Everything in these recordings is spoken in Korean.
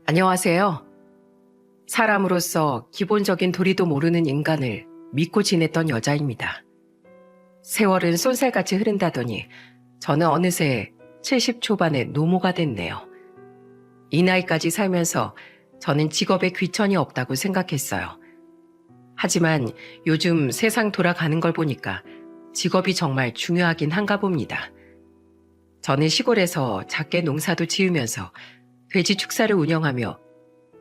안녕하세요. 사람으로서 기본적인 도리도 모르는 인간을 믿고 지냈던 여자입니다. 세월은 쏜살같이 흐른다더니 저는 어느새 70 초반의 노모가 됐네요. 이 나이까지 살면서 저는 직업에 귀천이 없다고 생각했어요. 하지만 요즘 세상 돌아가는 걸 보니까 직업이 정말 중요하긴 한가 봅니다. 저는 시골에서 작게 농사도 지으면서 돼지 축사를 운영하며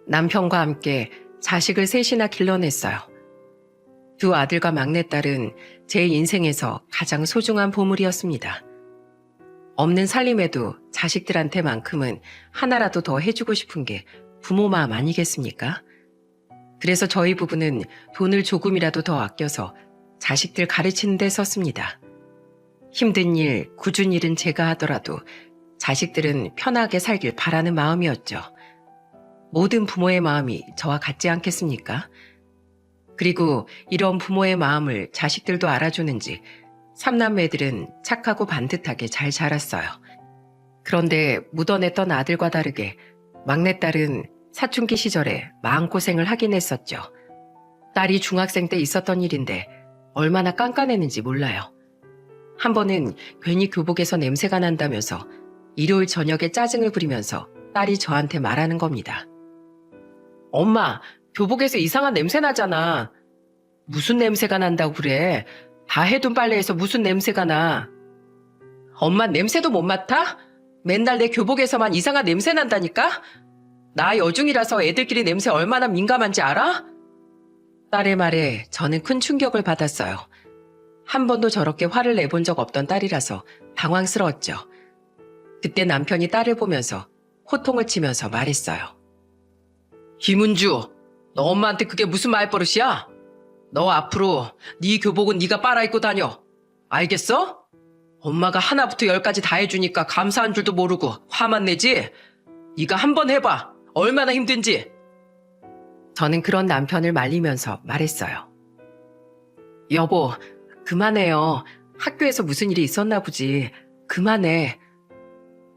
남편과 함께 자식을 셋이나 길러냈어요. 두 아들과 막내딸은 제 인생에서 가장 소중한 보물이었습니다. 없는 살림에도 자식들한테만큼은 하나라도 더 해주고 싶은 게 부모 마음 아니겠습니까? 그래서 저희 부부는 돈을 조금이라도 더 아껴서 자식들 가르치는 데 썼습니다. 힘든 일, 굳은 일은 제가 하더라도 자식들은 편하게 살길 바라는 마음이었죠. 모든 부모의 마음이 저와 같지 않겠습니까? 그리고 이런 부모의 마음을 자식들도 알아주는지 삼남매들은 착하고 반듯하게 잘 자랐어요. 그런데 묻어냈던 아들과 다르게 막내딸은 사춘기 시절에 마음고생을 하긴 했었죠. 딸이 중학생 때 있었던 일인데 얼마나 깐깐했는지 몰라요. 한 번은 괜히 교복에서 냄새가 난다면서 일요일 저녁에 짜증을 부리면서 딸이 저한테 말하는 겁니다. 엄마, 교복에서 이상한 냄새 나잖아. 무슨 냄새가 난다고 그래? 다 해둔 빨래에서 무슨 냄새가 나? 엄마 냄새도 못 맡아? 맨날 내 교복에서만 이상한 냄새 난다니까? 나 여중이라서 애들끼리 냄새 얼마나 민감한지 알아? 딸의 말에 저는 큰 충격을 받았어요. 한 번도 저렇게 화를 내본 적 없던 딸이라서 당황스러웠죠. 그때 남편이 딸을 보면서 호통을 치면서 말했어요. 김은주, 너 엄마한테 그게 무슨 말버릇이야? 너 앞으로 네 교복은 네가 빨아입고 다녀. 알겠어? 엄마가 하나부터 10까지 다 해주니까 감사한 줄도 모르고 화만 내지? 네가 한번 해봐. 얼마나 힘든지. 저는 그런 남편을 말리면서 말했어요. 여보, 그만해요. 학교에서 무슨 일이 있었나 보지. 그만해.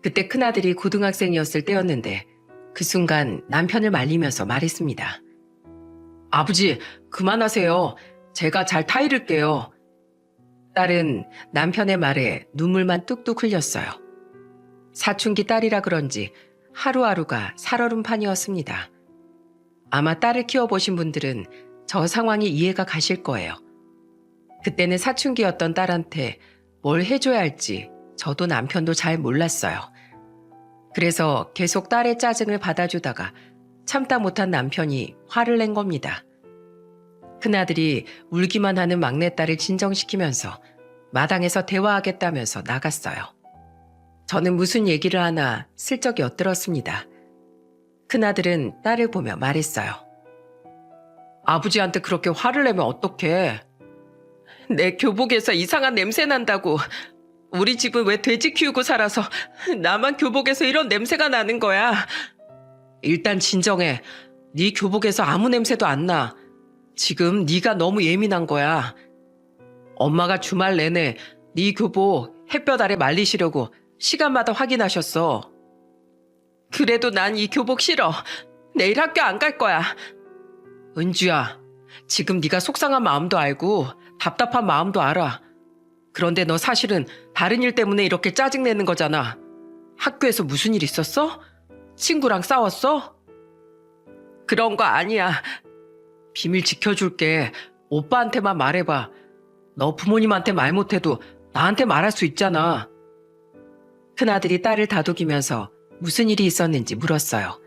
그때 큰아들이 고등학생이었을 때였는데 그 순간 남편을 말리면서 말했습니다. 아버지, 그만하세요. 제가 잘 타이를게요. 딸은 남편의 말에 눈물만 뚝뚝 흘렸어요. 사춘기 딸이라 그런지 하루하루가 살얼음판이었습니다. 아마 딸을 키워보신 분들은 저 상황이 이해가 가실 거예요. 그때는 사춘기였던 딸한테 뭘 해줘야 할지 저도 남편도 잘 몰랐어요. 그래서 계속 딸의 짜증을 받아주다가 참다 못한 남편이 화를 낸 겁니다. 큰아들이 울기만 하는 막내딸을 진정시키면서 마당에서 대화하겠다면서 나갔어요. 저는 무슨 얘기를 하나 슬쩍 엿들었습니다. 큰아들은 딸을 보며 말했어요. 아버지한테 그렇게 화를 내면 어떡해? 내 교복에서 이상한 냄새 난다고. 우리 집은 왜 돼지 키우고 살아서 나만 교복에서 이런 냄새가 나는 거야. 일단 진정해. 네 교복에서 아무 냄새도 안 나. 지금 네가 너무 예민한 거야. 엄마가 주말 내내 네 교복 햇볕 아래 말리시려고 시간마다 확인하셨어. 그래도 난 이 교복 싫어. 내일 학교 안 갈 거야. 은주야, 지금 네가 속상한 마음도 알고 답답한 마음도 알아. 그런데 너 사실은 다른 일 때문에 이렇게 짜증내는 거잖아. 학교에서 무슨 일 있었어? 친구랑 싸웠어? 그런 거 아니야. 비밀 지켜줄게. 오빠한테만 말해봐. 너 부모님한테 말 못해도 나한테 말할 수 있잖아. 큰아들이 딸을 다독이면서 무슨 일이 있었는지 물었어요.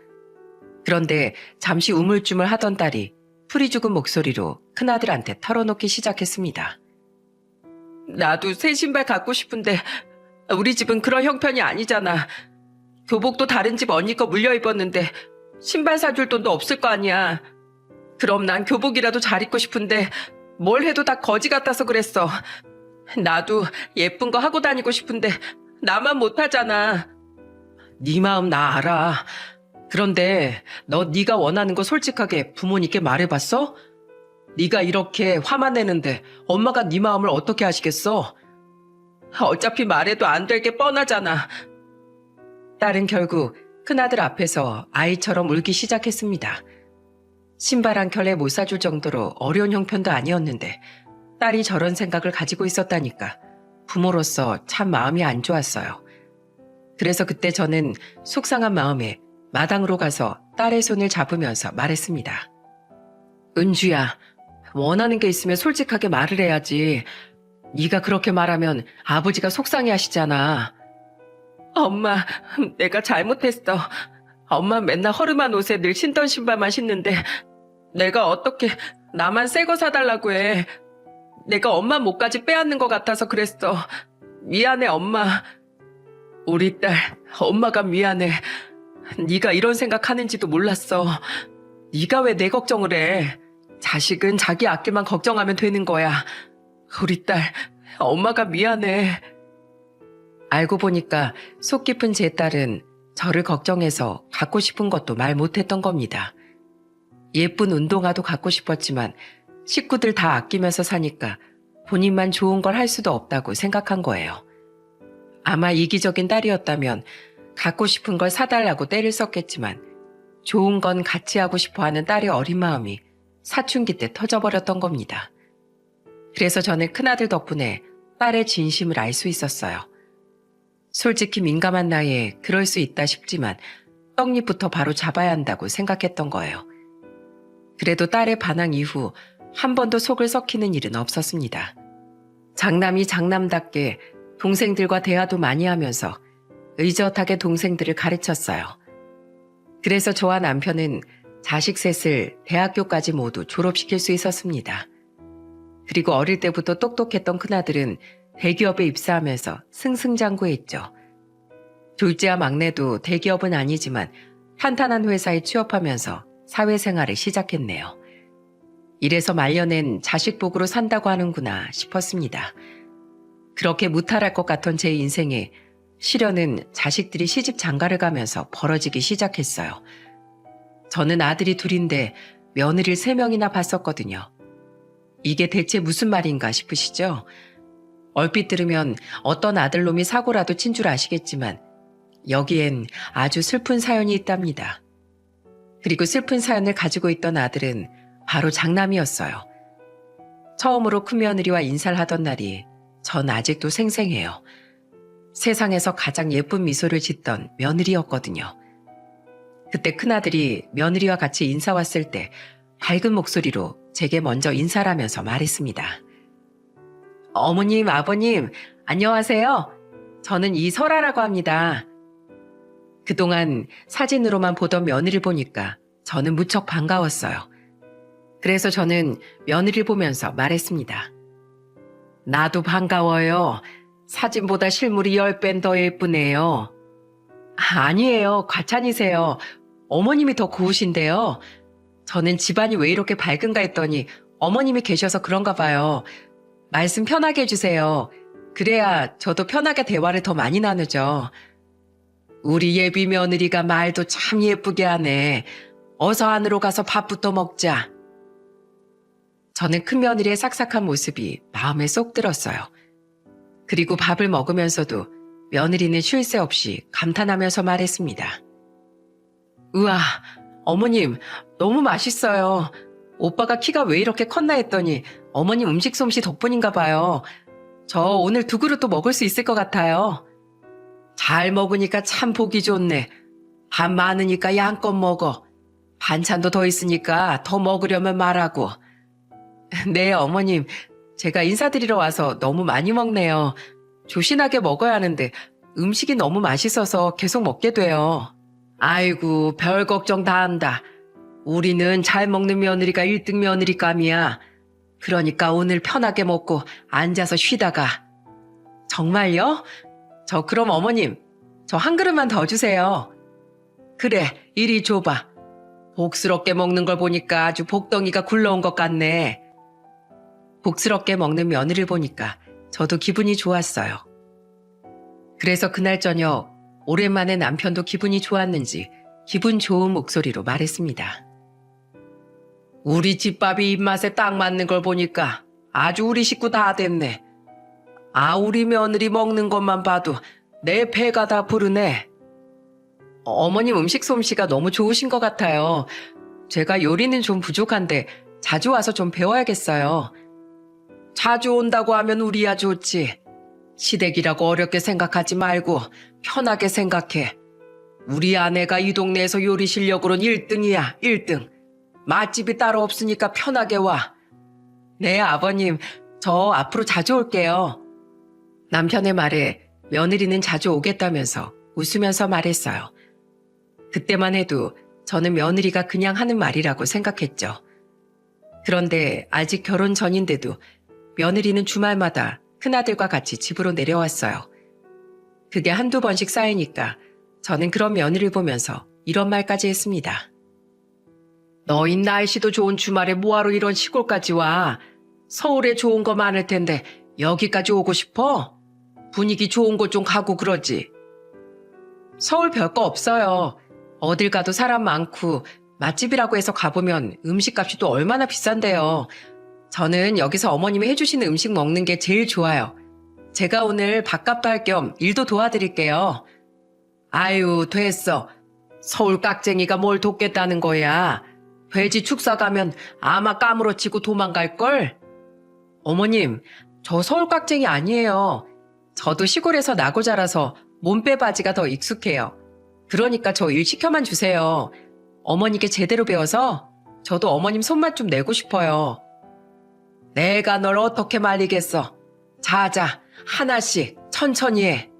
그런데 잠시 우물쭈물 하던 딸이 풀이 죽은 목소리로 큰아들한테 털어놓기 시작했습니다. 나도 새 신발 갖고 싶은데 우리 집은 그런 형편이 아니잖아. 교복도 다른 집 언니 거 물려 입었는데 신발 사줄 돈도 없을 거 아니야. 그럼 난 교복이라도 잘 입고 싶은데 뭘 해도 다 거지 같아서 그랬어. 나도 예쁜 거 하고 다니고 싶은데 나만 못하잖아. 네 마음 나 알아. 그런데 너 네가 원하는 거 솔직하게 부모님께 말해봤어? 네가 이렇게 화만 내는데 엄마가 네 마음을 어떻게 아시겠어? 어차피 말해도 안 될 게 뻔하잖아. 딸은 결국 큰아들 앞에서 아이처럼 울기 시작했습니다. 신발 한 켤레 못 사줄 정도로 어려운 형편도 아니었는데 딸이 저런 생각을 가지고 있었다니까 부모로서 참 마음이 안 좋았어요. 그래서 그때 저는 속상한 마음에 마당으로 가서 딸의 손을 잡으면서 말했습니다. 은주야, 원하는 게 있으면 솔직하게 말을 해야지. 네가 그렇게 말하면 아버지가 속상해 하시잖아. 엄마, 내가 잘못했어. 엄마 맨날 허름한 옷에 늘 신던 신발만 신는데 내가 어떻게 나만 새 거 사달라고 해. 내가 엄마 목까지 빼앗는 것 같아서 그랬어. 미안해, 엄마. 우리 딸, 엄마가 미안해. 네가 이런 생각하는지도 몰랐어. 네가 왜 내 걱정을 해. 자식은 자기 앞길만 걱정하면 되는 거야. 우리 딸, 엄마가 미안해. 알고 보니까 속 깊은 제 딸은 저를 걱정해서 갖고 싶은 것도 말 못했던 겁니다. 예쁜 운동화도 갖고 싶었지만 식구들 다 아끼면서 사니까 본인만 좋은 걸 할 수도 없다고 생각한 거예요. 아마 이기적인 딸이었다면 갖고 싶은 걸 사달라고 떼를 썼겠지만 좋은 건 같이 하고 싶어하는 딸의 어린 마음이 사춘기 때 터져버렸던 겁니다. 그래서 저는 큰아들 덕분에 딸의 진심을 알 수 있었어요. 솔직히 민감한 나이에 그럴 수 있다 싶지만 떡잎부터 바로 잡아야 한다고 생각했던 거예요. 그래도 딸의 반항 이후 한 번도 속을 썩히는 일은 없었습니다. 장남이 장남답게 동생들과 대화도 많이 하면서 의젓하게 동생들을 가르쳤어요. 그래서 저와 남편은 자식 셋을 대학교까지 모두 졸업시킬 수 있었습니다. 그리고 어릴 때부터 똑똑했던 큰아들은 대기업에 입사하면서 승승장구했죠. 둘째와 막내도 대기업은 아니지만 탄탄한 회사에 취업하면서 사회생활을 시작했네요. 이래서 말년엔 자식 복으로 산다고 하는구나 싶었습니다. 그렇게 무탈할 것 같던 제 인생에 시련은 자식들이 시집 장가를 가면서 벌어지기 시작했어요. 저는 아들이 둘인데 며느리를 3명이나 봤었거든요. 이게 대체 무슨 말인가 싶으시죠? 얼핏 들으면 어떤 아들놈이 사고라도 친 줄 아시겠지만 여기엔 아주 슬픈 사연이 있답니다. 그리고 슬픈 사연을 가지고 있던 아들은 바로 장남이었어요. 처음으로 큰며느리와 인사를 하던 날이 전 아직도 생생해요. 세상에서 가장 예쁜 미소를 짓던 며느리였거든요. 그때 큰아들이 며느리와 같이 인사 왔을 때 밝은 목소리로 제게 먼저 인사를 하면서 말했습니다. 어머님, 아버님, 안녕하세요. 저는 이설아라고 합니다. 그동안 사진으로만 보던 며느리를 보니까 저는 무척 반가웠어요. 그래서 저는 며느리를 보면서 말했습니다. 나도 반가워요. 사진보다 실물이 10배는 더 예쁘네요. 아니에요. 과찬이세요. 어머님이 더 고우신데요. 저는 집안이 왜 이렇게 밝은가 했더니 어머님이 계셔서 그런가 봐요. 말씀 편하게 해주세요. 그래야 저도 편하게 대화를 더 많이 나누죠. 우리 예비 며느리가 말도 참 예쁘게 하네. 어서 안으로 가서 밥부터 먹자. 저는 큰며느리의 싹싹한 모습이 마음에 쏙 들었어요. 그리고 밥을 먹으면서도 며느리는 쉴 새 없이 감탄하면서 말했습니다. 우와, 어머님 너무 맛있어요. 오빠가 키가 왜 이렇게 컸나 했더니 어머님 음식 솜씨 덕분인가 봐요. 저 오늘 2그릇도 먹을 수 있을 것 같아요. 잘 먹으니까 참 보기 좋네. 밥 많으니까 양껏 먹어. 반찬도 더 있으니까 더 먹으려면 말하고. 네, 어머님. 제가 인사드리러 와서 너무 많이 먹네요. 조신하게 먹어야 하는데 음식이 너무 맛있어서 계속 먹게 돼요. 아이고, 별 걱정 다 한다. 우리는 잘 먹는 며느리가 1등 며느리감이야. 그러니까 오늘 편하게 먹고 앉아서 쉬다가. 정말요? 저 그럼 어머님, 저 한 그릇만 더 주세요. 그래, 이리 줘봐. 복스럽게 먹는 걸 보니까 아주 복덩이가 굴러온 것 같네. 복스럽게 먹는 며느리를 보니까 저도 기분이 좋았어요. 그래서 그날 저녁 오랜만에 남편도 기분이 좋았는지 기분 좋은 목소리로 말했습니다. 우리 집밥이 입맛에 딱 맞는 걸 보니까 아주 우리 식구 다 됐네. 아, 우리 며느리 먹는 것만 봐도 내 배가 다 부르네. 어머님 음식 솜씨가 너무 좋으신 것 같아요. 제가 요리는 좀 부족한데 자주 와서 좀 배워야겠어요. 자주 온다고 하면 우리야 좋지. 시댁이라고 어렵게 생각하지 말고 편하게 생각해. 우리 아내가 이 동네에서 요리 실력으로는 1등이야, 1등. 맛집이 따로 없으니까 편하게 와. 네, 아버님. 저 앞으로 자주 올게요. 남편의 말에 며느리는 자주 오겠다면서 웃으면서 말했어요. 그때만 해도 저는 며느리가 그냥 하는 말이라고 생각했죠. 그런데 아직 결혼 전인데도 며느리는 주말마다 큰아들과 같이 집으로 내려왔어요. 그게 한두 번씩 쌓이니까 저는 그런 며느리를 보면서 이런 말까지 했습니다. 너희 날씨도 좋은 주말에 뭐하러 이런 시골까지 와? 서울에 좋은 거 많을 텐데 여기까지 오고 싶어? 분위기 좋은 곳 좀 가고 그러지. 서울 별거 없어요. 어딜 가도 사람 많고 맛집이라고 해서 가보면 음식값이 또 얼마나 비싼데요. 저는 여기서 어머님이 해주시는 음식 먹는 게 제일 좋아요. 제가 오늘 밥값도 할 겸 일도 도와드릴게요. 아유, 됐어. 서울 깍쟁이가 뭘 돕겠다는 거야. 돼지 축사 가면 아마 까무러치고 도망갈걸? 어머님, 저 서울 깍쟁이 아니에요. 저도 시골에서 나고 자라서 몸빼바지가 더 익숙해요. 그러니까 저 일 시켜만 주세요. 어머니께 제대로 배워서 저도 어머님 손맛 좀 내고 싶어요. 내가 널 어떻게 말리겠어. 자자, 하나씩 천천히 해.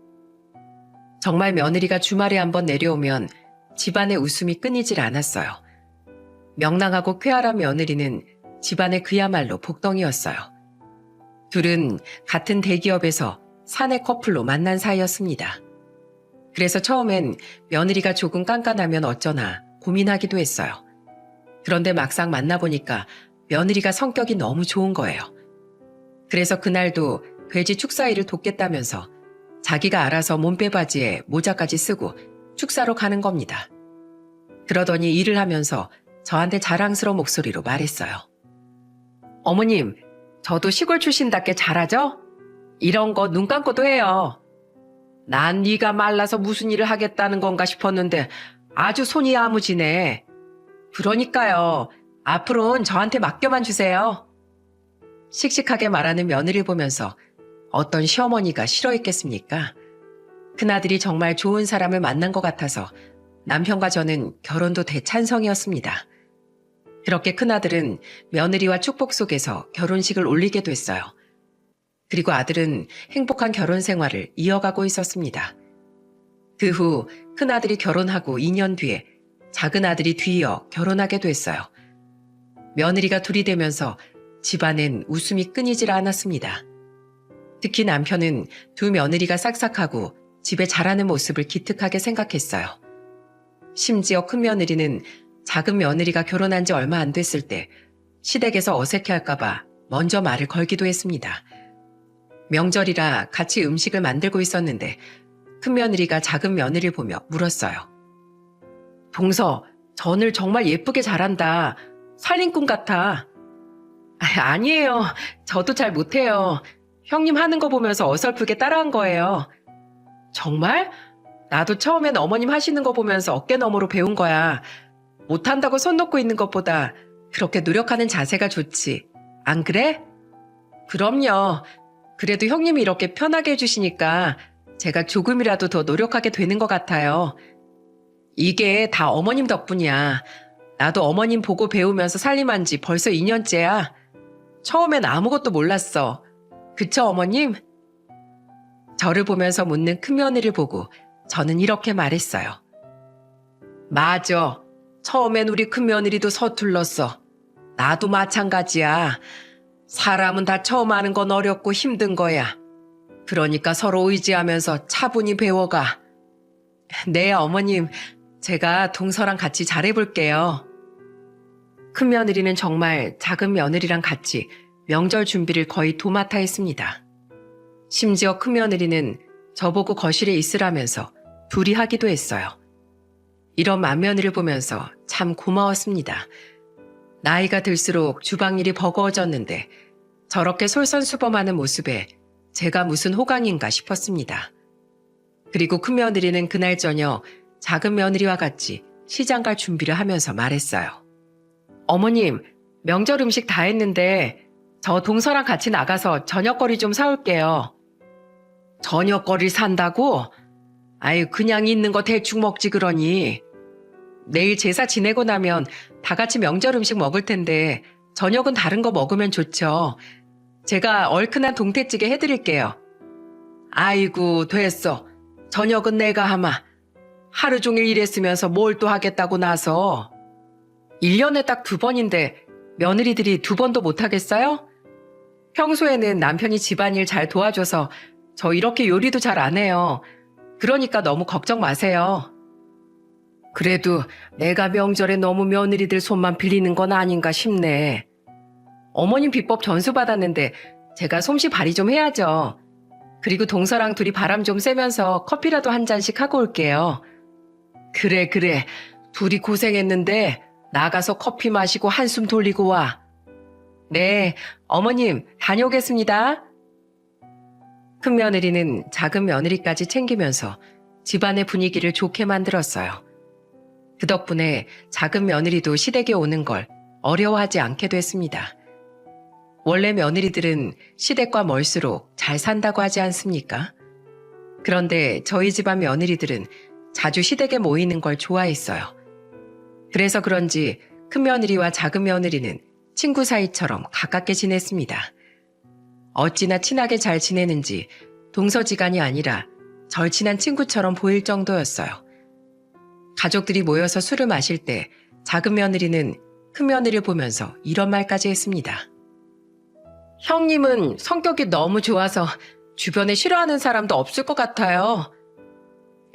정말 며느리가 주말에 한번 내려오면 집안의 웃음이 끊이질 않았어요. 명랑하고 쾌활한 며느리는 집안의 그야말로 복덩이였어요. 둘은 같은 대기업에서 사내 커플로 만난 사이였습니다. 그래서 처음엔 며느리가 조금 깐깐하면 어쩌나 고민하기도 했어요. 그런데 막상 만나보니까 며느리가 성격이 너무 좋은 거예요. 그래서 그날도 돼지 축사 일을 돕겠다면서 자기가 알아서 몸빼바지에 모자까지 쓰고 축사로 가는 겁니다. 그러더니 일을 하면서 저한테 자랑스러운 목소리로 말했어요. 어머님, 저도 시골 출신답게 잘하죠? 이런 거 눈 감고도 해요. 난 네가 말라서 무슨 일을 하겠다는 건가 싶었는데 아주 손이 야무지네. 그러니까요. 앞으로는 저한테 맡겨만 주세요. 씩씩하게 말하는 며느리를 보면서 어떤 시어머니가 싫어했겠습니까? 큰아들이 정말 좋은 사람을 만난 것 같아서 남편과 저는 결혼도 대찬성이었습니다. 그렇게 큰아들은 며느리와 축복 속에서 결혼식을 올리게 됐어요. 그리고 아들은 행복한 결혼 생활을 이어가고 있었습니다. 그 후 큰아들이 결혼하고 2년 뒤에 작은 아들이 뒤이어 결혼하게 됐어요. 며느리가 둘이 되면서 집안엔 웃음이 끊이질 않았습니다. 특히 남편은 두 며느리가 싹싹하고 집에 잘하는 모습을 기특하게 생각했어요. 심지어 큰 며느리는 작은 며느리가 결혼한 지 얼마 안 됐을 때 시댁에서 어색해할까봐 먼저 말을 걸기도 했습니다. 명절이라 같이 음식을 만들고 있었는데 큰 며느리가 작은 며느리를 보며 물었어요. 동서, 전을 정말 예쁘게 잘한다. 살림꾼 같아. 아니에요. 저도 잘 못해요. 형님 하는 거 보면서 어설프게 따라한 거예요. 정말? 나도 처음엔 어머님 하시는 거 보면서 어깨너머로 배운 거야. 못한다고 손 놓고 있는 것보다 그렇게 노력하는 자세가 좋지. 안 그래? 그럼요. 그래도 형님이 이렇게 편하게 해주시니까 제가 조금이라도 더 노력하게 되는 것 같아요. 이게 다 어머님 덕분이야. 나도 어머님 보고 배우면서 살림한 지 벌써 2년째야. 처음엔 아무것도 몰랐어. 그쵸, 어머님? 저를 보면서 묻는 큰며느리를 보고 저는 이렇게 말했어요. 맞아. 처음엔 우리 큰며느리도 서툴렀어. 나도 마찬가지야. 사람은 다 처음 하는 건 어렵고 힘든 거야. 그러니까 서로 의지하면서 차분히 배워가. 네, 어머님. 제가 동서랑 같이 잘해볼게요. 큰며느리는 정말 작은 며느리랑 같이 명절 준비를 거의 도맡아 했습니다. 심지어 큰며느리는 저보고 거실에 있으라면서 둘이 하기도 했어요. 이런 맏며느리를 보면서 참 고마웠습니다. 나이가 들수록 주방일이 버거워졌는데 저렇게 솔선수범하는 모습에 제가 무슨 호강인가 싶었습니다. 그리고 큰며느리는 그날 저녁 작은 며느리와 같이 시장 갈 준비를 하면서 말했어요. 어머님, 명절 음식 다 했는데 저 동서랑 같이 나가서 저녁거리 좀 사올게요. 저녁거리 산다고? 아유, 그냥 있는 거 대충 먹지 그러니. 내일 제사 지내고 나면 다 같이 명절 음식 먹을 텐데 저녁은 다른 거 먹으면 좋죠. 제가 얼큰한 동태찌개 해드릴게요. 아이고, 됐어. 저녁은 내가 하마. 하루 종일 일했으면서 뭘 또 하겠다고 나서. 1년에 딱 2번인데 며느리들이 2번도 못 하겠어요? 평소에는 남편이 집안일 잘 도와줘서 저 이렇게 요리도 잘 안 해요. 그러니까 너무 걱정 마세요. 그래도 내가 명절에 너무 며느리들 손만 빌리는 건 아닌가 싶네. 어머님 비법 전수 받았는데 제가 솜씨 발휘 좀 해야죠. 그리고 동서랑 둘이 바람 좀 쐬면서 커피라도 한 잔씩 하고 올게요. 그래. 둘이 고생했는데 나가서 커피 마시고 한숨 돌리고 와. 네, 어머님 다녀오겠습니다. 큰 며느리는 작은 며느리까지 챙기면서 집안의 분위기를 좋게 만들었어요. 그 덕분에 작은 며느리도 시댁에 오는 걸 어려워하지 않게 됐습니다. 원래 며느리들은 시댁과 멀수록 잘 산다고 하지 않습니까? 그런데 저희 집안 며느리들은 자주 시댁에 모이는 걸 좋아했어요. 그래서 그런지 큰 며느리와 작은 며느리는 친구 사이처럼 가깝게 지냈습니다. 어찌나 친하게 잘 지내는지 동서지간이 아니라 절친한 친구처럼 보일 정도였어요. 가족들이 모여서 술을 마실 때 작은 며느리는 큰 며느리를 보면서 이런 말까지 했습니다. 형님은 성격이 너무 좋아서 주변에 싫어하는 사람도 없을 것 같아요.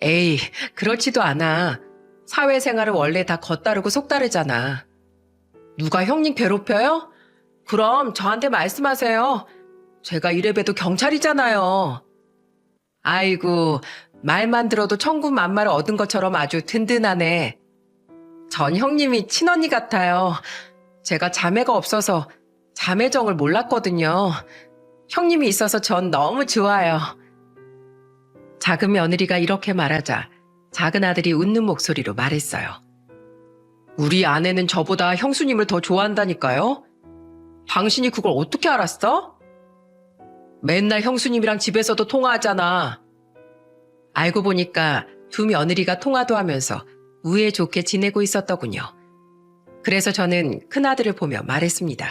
에이, 그렇지도 않아. 사회생활은 원래 다 겉다르고 속다르잖아. 누가 형님 괴롭혀요? 그럼 저한테 말씀하세요. 제가 이래봬도 경찰이잖아요. 아이고, 말만 들어도 천군만마를 얻은 것처럼 아주 든든하네. 전 형님이 친언니 같아요. 제가 자매가 없어서 자매정을 몰랐거든요. 형님이 있어서 전 너무 좋아요. 작은 며느리가 이렇게 말하자 작은 아들이 웃는 목소리로 말했어요. 우리 아내는 저보다 형수님을 더 좋아한다니까요? 당신이 그걸 어떻게 알았어? 맨날 형수님이랑 집에서도 통화하잖아. 알고 보니까 두 며느리가 통화도 하면서 우애 좋게 지내고 있었더군요. 그래서 저는 큰아들을 보며 말했습니다.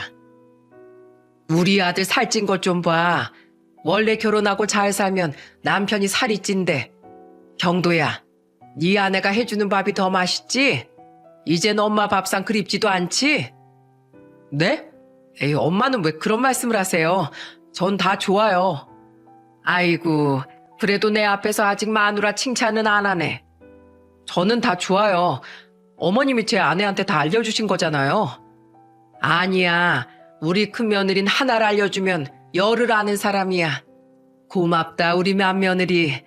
우리 아들 살찐 것 좀 봐. 원래 결혼하고 잘 살면 남편이 살이 찐대. 경도야, 네 아내가 해주는 밥이 더 맛있지? 이젠 엄마 밥상 그립지도 않지? 네? 에이, 엄마는 왜 그런 말씀을 하세요? 전 다 좋아요. 아이고, 그래도 내 앞에서 아직 마누라 칭찬은 안 하네. 저는 다 좋아요. 어머님이 제 아내한테 다 알려주신 거잖아요. 아니야. 우리 큰며느린 하나를 알려주면 열을 아는 사람이야. 고맙다, 우리 맏며느리.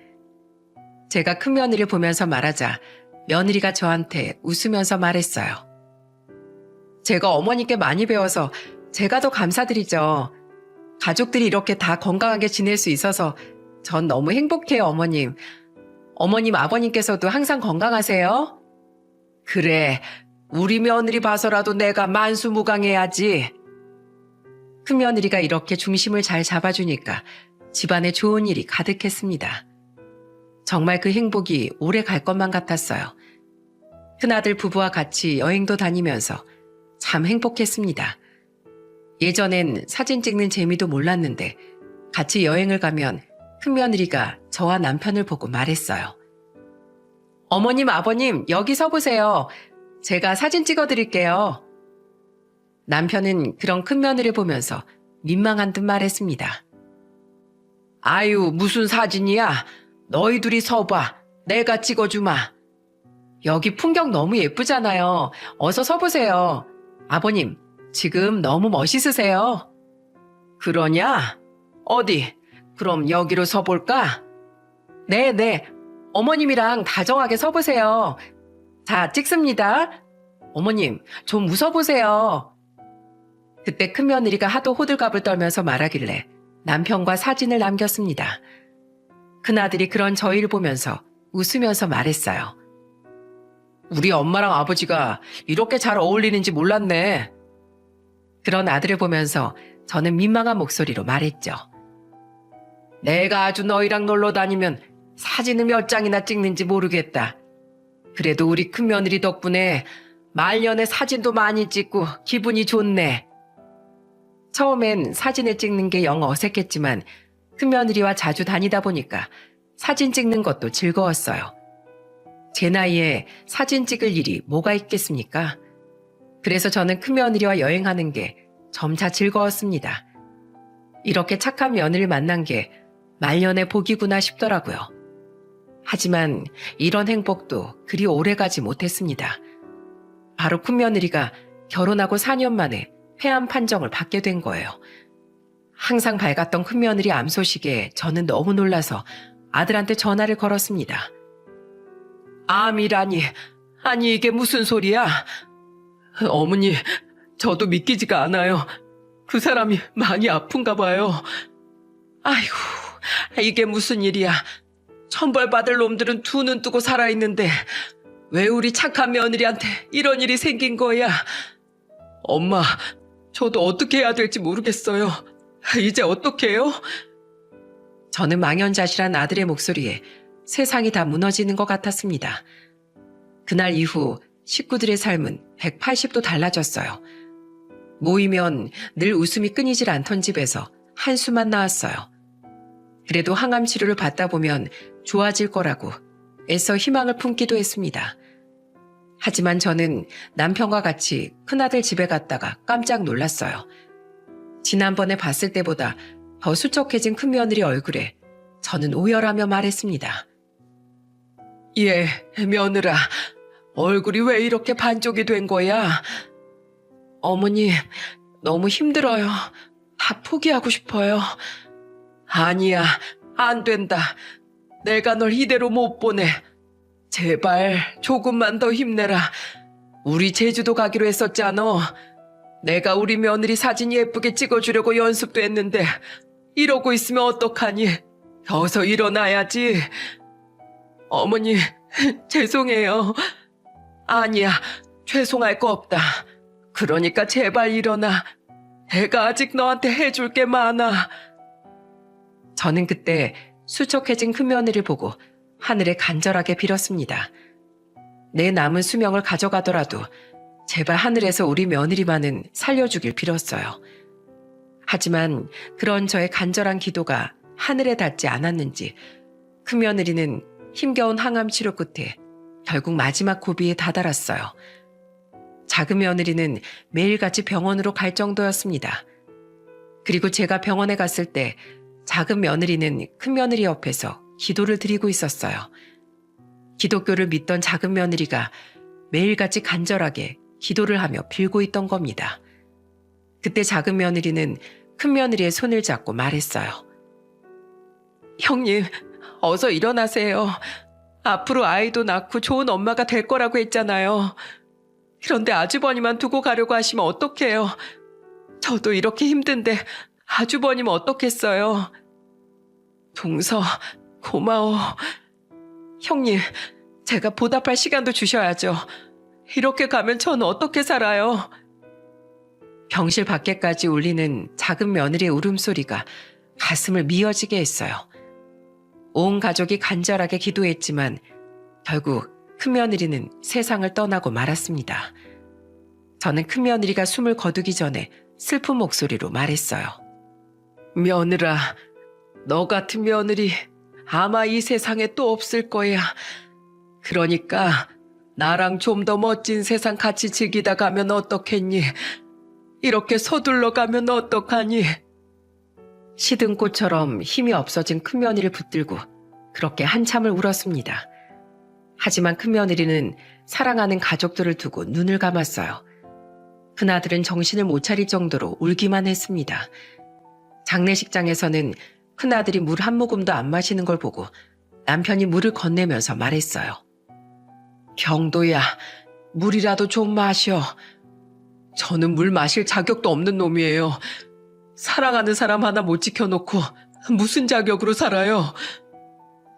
제가 큰며느리를 보면서 말하자 며느리가 저한테 웃으면서 말했어요. 제가 어머니께 많이 배워서 제가 더 감사드리죠. 가족들이 이렇게 다 건강하게 지낼 수 있어서 전 너무 행복해요, 어머님. 어머님, 아버님께서도 항상 건강하세요? 그래, 우리 며느리 봐서라도 내가 만수무강해야지. 큰며느리가 이렇게 중심을 잘 잡아주니까 집안에 좋은 일이 가득했습니다. 정말 그 행복이 오래 갈 것만 같았어요. 큰아들 부부와 같이 여행도 다니면서 참 행복했습니다. 예전엔 사진 찍는 재미도 몰랐는데 같이 여행을 가면 큰며느리가 저와 남편을 보고 말했어요. 어머님, 아버님, 여기 서보세요. 제가 사진 찍어드릴게요. 남편은 그런 큰며느리를 보면서 민망한 듯 말했습니다. 아유, 무슨 사진이야? 너희 둘이 서봐. 내가 찍어주마. 여기 풍경 너무 예쁘잖아요. 어서 서보세요. 아버님, 지금 너무 멋있으세요. 그러냐? 어디? 그럼 여기로 서볼까? 네네. 어머님이랑 다정하게 서보세요. 자, 찍습니다. 어머님, 좀 웃어보세요. 그때 큰며느리가 하도 호들갑을 떨면서 말하길래 남편과 사진을 남겼습니다. 큰아들이 그런 저희를 보면서 웃으면서 말했어요. 우리 엄마랑 아버지가 이렇게 잘 어울리는지 몰랐네. 그런 아들을 보면서 저는 민망한 목소리로 말했죠. 내가 아주 너희랑 놀러 다니면 사진을 몇 장이나 찍는지 모르겠다. 그래도 우리 큰며느리 덕분에 말년에 사진도 많이 찍고 기분이 좋네. 처음엔 사진을 찍는 게 영 어색했지만 큰며느리와 자주 다니다 보니까 사진 찍는 것도 즐거웠어요. 제 나이에 사진 찍을 일이 뭐가 있겠습니까? 그래서 저는 큰며느리와 여행하는 게 점차 즐거웠습니다. 이렇게 착한 며느리를 만난 게 말년의 복이구나 싶더라고요. 하지만 이런 행복도 그리 오래가지 못했습니다. 바로 큰며느리가 결혼하고 4년 만에 폐암 판정을 받게 된 거예요. 항상 밝았던 큰며느리 암 소식에 저는 너무 놀라서 아들한테 전화를 걸었습니다. 암이라니, 아니 이게 무슨 소리야? 어머니, 저도 믿기지가 않아요. 그 사람이 많이 아픈가 봐요. 아이고, 이게 무슨 일이야. 천벌받을 놈들은 두 눈 뜨고 살아있는데 왜 우리 착한 며느리한테 이런 일이 생긴 거야? 엄마, 저도 어떻게 해야 될지 모르겠어요. 이제 어떻게 해요? 저는 망연자실한 아들의 목소리에 세상이 다 무너지는 것 같았습니다. 그날 이후 식구들의 삶은 180도 달라졌어요. 모이면 늘 웃음이 끊이질 않던 집에서 한숨만 나왔어요. 그래도 항암 치료를 받다 보면 좋아질 거라고 애써 희망을 품기도 했습니다. 하지만 저는 남편과 같이 큰아들 집에 갔다가 깜짝 놀랐어요. 지난번에 봤을 때보다 더 수척해진 큰며느리 얼굴에 저는 오열하며 말했습니다. 예, 며느라, 얼굴이 왜 이렇게 반쪽이 된 거야? 어머니, 너무 힘들어요. 다 포기하고 싶어요. 아니야, 안 된다. 내가 널 이대로 못 보내. 제발 조금만 더 힘내라. 우리 제주도 가기로 했었잖아. 내가 우리 며느리 사진 예쁘게 찍어주려고 연습도 했는데 이러고 있으면 어떡하니? 어서 일어나야지. 어머니, 죄송해요. 아니야, 죄송할 거 없다. 그러니까 제발 일어나. 내가 아직 너한테 해줄 게 많아. 저는 그때 수척해진 큰며느리를 보고 하늘에 간절하게 빌었습니다. 내 남은 수명을 가져가더라도 제발 하늘에서 우리 며느리만은 살려주길 빌었어요. 하지만 그런 저의 간절한 기도가 하늘에 닿지 않았는지 큰며느리는 힘겨운 항암 치료 끝에 결국 마지막 고비에 다다랐어요. 작은 며느리는 매일같이 병원으로 갈 정도였습니다. 그리고 제가 병원에 갔을 때 작은 며느리는 큰 며느리 옆에서 기도를 드리고 있었어요. 기독교를 믿던 작은 며느리가 매일같이 간절하게 기도를 하며 빌고 있던 겁니다. 그때 작은 며느리는 큰 며느리의 손을 잡고 말했어요. 형님, 어서 일어나세요. 앞으로 아이도 낳고 좋은 엄마가 될 거라고 했잖아요. 그런데 아주버니만 두고 가려고 하시면 어떡해요? 저도 이렇게 힘든데 아주버님 어떻겠어요? 동서, 고마워. 형님, 제가 보답할 시간도 주셔야죠. 이렇게 가면 전 어떻게 살아요? 병실 밖에까지 울리는 작은 며느리의 울음소리가 가슴을 미어지게 했어요. 온 가족이 간절하게 기도했지만 결국 큰며느리는 세상을 떠나고 말았습니다. 저는 큰며느리가 숨을 거두기 전에 슬픈 목소리로 말했어요. 며느라, 너 같은 며느리 아마 이 세상에 또 없을 거야. 그러니까 나랑 좀 더 멋진 세상 같이 즐기다 가면 어떻겠니? 이렇게 서둘러 가면 어떡하니? 시든 꽃처럼 힘이 없어진 큰며느리를 붙들고 그렇게 한참을 울었습니다. 하지만 큰며느리는 사랑하는 가족들을 두고 눈을 감았어요. 큰아들은 정신을 못 차릴 정도로 울기만 했습니다. 장례식장에서는 큰아들이 물 한 모금도 안 마시는 걸 보고 남편이 물을 건네면서 말했어요. 경도야, 물이라도 좀 마셔. 저는 물 마실 자격도 없는 놈이에요. 사랑하는 사람 하나 못 지켜놓고 무슨 자격으로 살아요?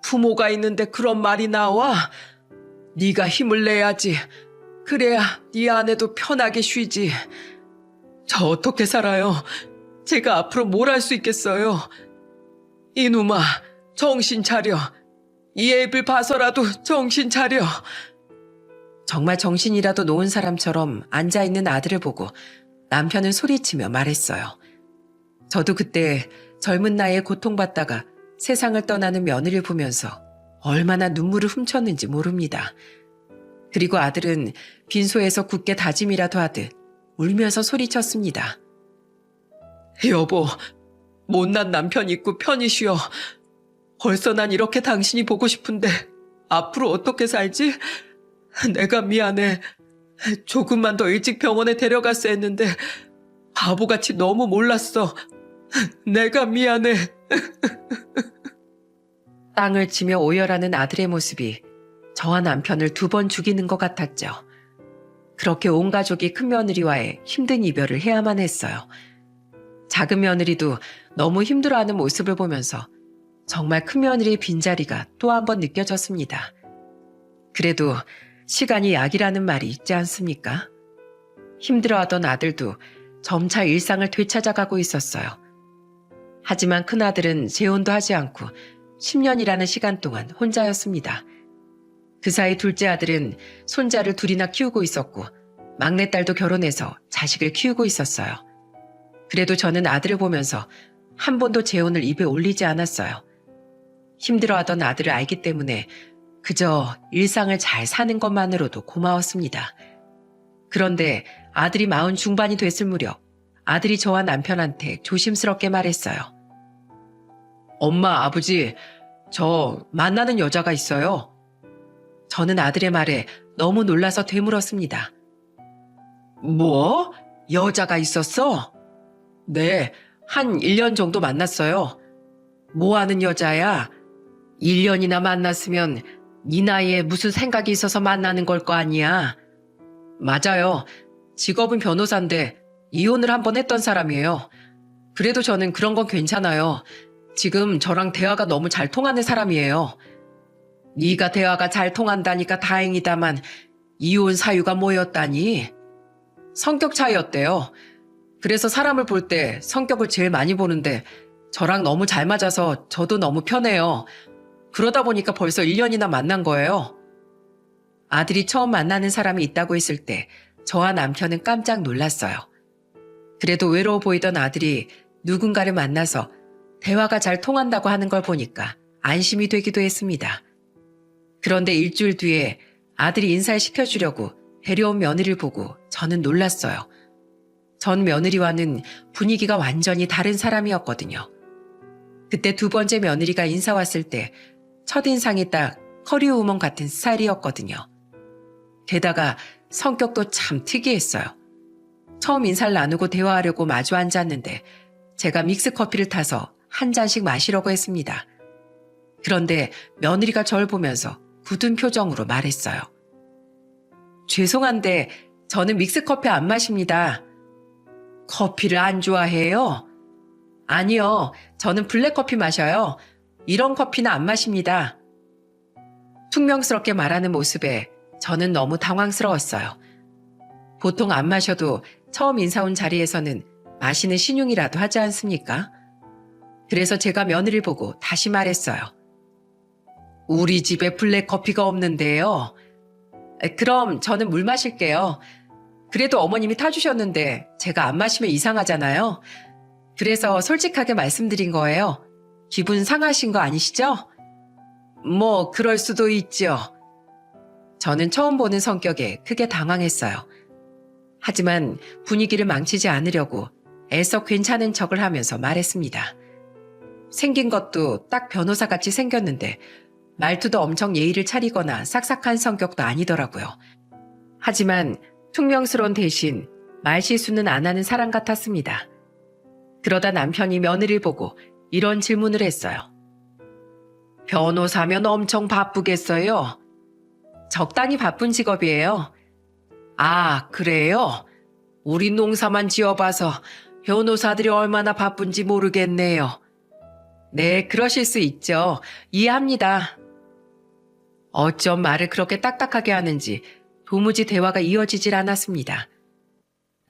부모가 있는데 그런 말이 나와? 네가 힘을 내야지. 그래야 네 아내도 편하게 쉬지. 저 어떻게 살아요? 제가 앞으로 뭘 할 수 있겠어요? 이놈아, 정신 차려. 이 애를 봐서라도 정신 차려. 정말 정신이라도 놓은 사람처럼 앉아있는 아들을 보고 남편은 소리치며 말했어요. 저도 그때 젊은 나이에 고통받다가 세상을 떠나는 며느리를 보면서 얼마나 눈물을 훔쳤는지 모릅니다. 그리고 아들은 빈소에서 굳게 다짐이라도 하듯 울면서 소리쳤습니다. 여보, 못난 남편 있고 편히 쉬어. 벌써 난 이렇게 당신이 보고 싶은데 앞으로 어떻게 살지? 내가 미안해. 조금만 더 일찍 병원에 데려갔어야 했는데 바보같이 너무 몰랐어. 내가 미안해. 땅을 치며 오열하는 아들의 모습이 저와 남편을 2번 죽이는 것 같았죠. 그렇게 온 가족이 큰 며느리와의 힘든 이별을 해야만 했어요. 작은 며느리도 너무 힘들어하는 모습을 보면서 정말 큰 며느리의 빈자리가 또 한 번 느껴졌습니다. 그래도 시간이 약이라는 말이 있지 않습니까? 힘들어하던 아들도 점차 일상을 되찾아가고 있었어요. 하지만 큰아들은 재혼도 하지 않고 10년이라는 시간 동안 혼자였습니다. 그 사이 둘째 아들은 손자를 2이나 키우고 있었고 막내딸도 결혼해서 자식을 키우고 있었어요. 그래도 저는 아들을 보면서 한 번도 재혼을 입에 올리지 않았어요. 힘들어하던 아들을 알기 때문에 그저 일상을 잘 사는 것만으로도 고마웠습니다. 그런데 아들이 40 중반이 됐을 무렵 아들이 저와 남편한테 조심스럽게 말했어요. 엄마, 아버지, 저 만나는 여자가 있어요. 저는 아들의 말에 너무 놀라서 되물었습니다. 뭐? 여자가 있었어? 네, 한 1년 정도 만났어요. 뭐 하는 여자야? 1년이나 만났으면 네 나이에 무슨 생각이 있어서 만나는 걸 거 아니야? 맞아요. 직업은 변호사인데 이혼을 한 번 했던 사람이에요. 그래도 저는 그런 건 괜찮아요. 지금 저랑 대화가 너무 잘 통하는 사람이에요. 네가 대화가 잘 통한다니까 다행이다만 이혼 사유가 뭐였다니? 성격 차이였대요. 그래서 사람을 볼 때 성격을 제일 많이 보는데 저랑 너무 잘 맞아서 저도 너무 편해요. 그러다 보니까 벌써 1년이나 만난 거예요. 아들이 처음 만나는 사람이 있다고 했을 때 저와 남편은 깜짝 놀랐어요. 그래도 외로워 보이던 아들이 누군가를 만나서 대화가 잘 통한다고 하는 걸 보니까 안심이 되기도 했습니다. 그런데 일주일 뒤에 아들이 인사를 시켜주려고 데려온 며느리를 보고 저는 놀랐어요. 전 며느리와는 분위기가 완전히 다른 사람이었거든요. 그때 2번째 며느리가 인사 왔을 때 첫인상이 딱 커리어 우먼 같은 스타일이었거든요. 게다가 성격도 참 특이했어요. 처음 인사를 나누고 대화하려고 마주 앉았는데 제가 믹스커피를 타서 한 잔씩 마시려고 했습니다. 그런데 며느리가 저를 보면서 굳은 표정으로 말했어요. 죄송한데 저는 믹스커피 안 마십니다. 커피를 안 좋아해요? 아니요, 저는 블랙커피 마셔요. 이런 커피는 안 마십니다. 퉁명스럽게 말하는 모습에 저는 너무 당황스러웠어요. 보통 안 마셔도 처음 인사 온 자리에서는 마시는 신용이라도 하지 않습니까? 그래서 제가 며느리를 보고 다시 말했어요. 우리 집에 블랙커피가 없는데요. 그럼 저는 물 마실게요. 그래도 어머님이 타주셨는데 제가 안 마시면 이상하잖아요. 그래서 솔직하게 말씀드린 거예요. 기분 상하신 거 아니시죠? 뭐 그럴 수도 있죠. 저는 처음 보는 성격에 크게 당황했어요. 하지만 분위기를 망치지 않으려고 애써 괜찮은 척을 하면서 말했습니다. 생긴 것도 딱 변호사같이 생겼는데 말투도 엄청 예의를 차리거나 싹싹한 성격도 아니더라고요. 하지만 퉁명스러운 대신 말실수는 안 하는 사람 같았습니다. 그러다 남편이 며느리를 보고 이런 질문을 했어요. 변호사면 엄청 바쁘겠어요? 적당히 바쁜 직업이에요. 아, 그래요? 우리 농사만 지어봐서 변호사들이 얼마나 바쁜지 모르겠네요. 네, 그러실 수 있죠. 이해합니다. 어쩜 말을 그렇게 딱딱하게 하는지 도무지 대화가 이어지질 않았습니다.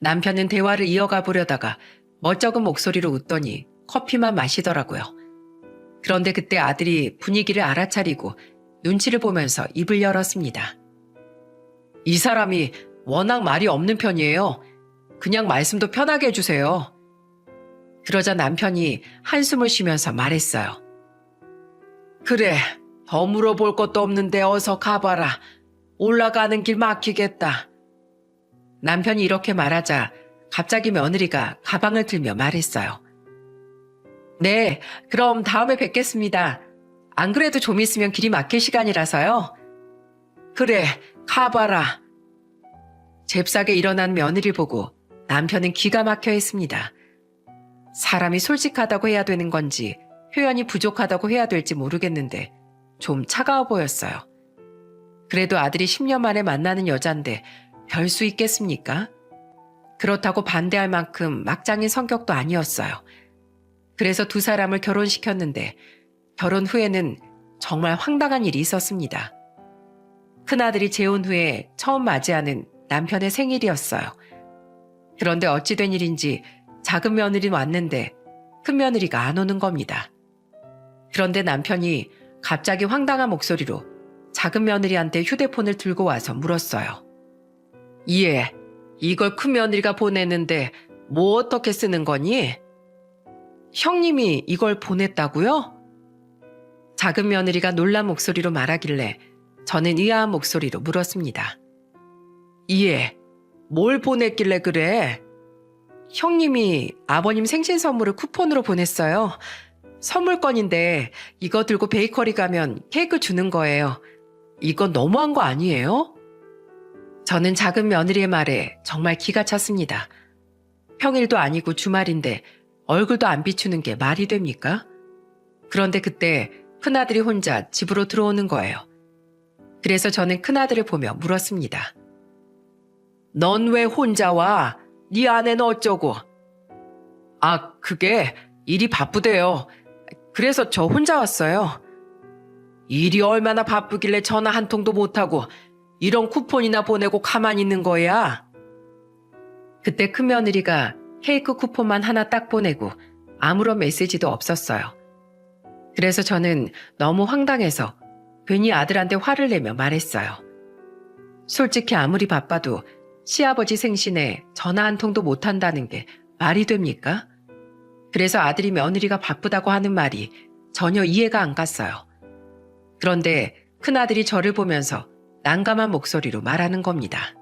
남편은 대화를 이어가 보려다가 멋쩍은 목소리로 웃더니 커피만 마시더라고요. 그런데 그때 아들이 분위기를 알아차리고 눈치를 보면서 입을 열었습니다. 이 사람이 워낙 말이 없는 편이에요. 그냥 말씀도 편하게 해주세요. 그러자 남편이 한숨을 쉬면서 말했어요. 그래, 더 물어볼 것도 없는데 어서 가봐라. 올라가는 길 막히겠다. 남편이 이렇게 말하자 갑자기 며느리가 가방을 들며 말했어요. 네, 그럼 다음에 뵙겠습니다. 안 그래도 좀 있으면 길이 막힐 시간이라서요. 그래, 가봐라. 잽싸게 일어난 며느리를 보고 남편은 기가 막혀 했습니다. 사람이 솔직하다고 해야 되는 건지 표현이 부족하다고 해야 될지 모르겠는데 좀 차가워 보였어요. 그래도 아들이 10년 만에 만나는 여잔데 별 수 있겠습니까? 그렇다고 반대할 만큼 막장인 성격도 아니었어요. 그래서 두 사람을 결혼시켰는데 결혼 후에는 정말 황당한 일이 있었습니다. 큰아들이 재혼 후에 처음 맞이하는 남편의 생일이었어요. 그런데 어찌 된 일인지 작은 며느리 왔는데 큰 며느리가 안 오는 겁니다. 그런데 남편이 갑자기 황당한 목소리로 작은 며느리한테 휴대폰을 들고 와서 물었어요. 예, 이걸 큰 며느리가 보냈는데 뭐 어떻게 쓰는 거니? 형님이 이걸 보냈다고요? 작은 며느리가 놀란 목소리로 말하길래 저는 의아한 목소리로 물었습니다. 예, 뭘 보냈길래 그래? 형님이 아버님 생신 선물을 쿠폰으로 보냈어요. 선물권인데 이거 들고 베이커리 가면 케이크 주는 거예요. 이건 너무한 거 아니에요? 저는 작은 며느리의 말에 정말 기가 찼습니다. 평일도 아니고 주말인데 얼굴도 안 비추는 게 말이 됩니까? 그런데 그때 큰아들이 혼자 집으로 들어오는 거예요. 그래서 저는 큰아들을 보며 물었습니다. 넌 왜 혼자 와? 네 아내는 어쩌고? 아, 그게 일이 바쁘대요. 그래서 저 혼자 왔어요. 일이 얼마나 바쁘길래 전화 한 통도 못하고 이런 쿠폰이나 보내고 가만히 있는 거야? 그때 큰 며느리가 케이크 쿠폰만 하나 딱 보내고 아무런 메시지도 없었어요. 그래서 저는 너무 황당해서 괜히 아들한테 화를 내며 말했어요. 솔직히 아무리 바빠도 시아버지 생신에 전화 한 통도 못한다는 게 말이 됩니까? 그래서 아들이 며느리가 바쁘다고 하는 말이 전혀 이해가 안 갔어요. 그런데 큰아들이 저를 보면서 난감한 목소리로 말하는 겁니다.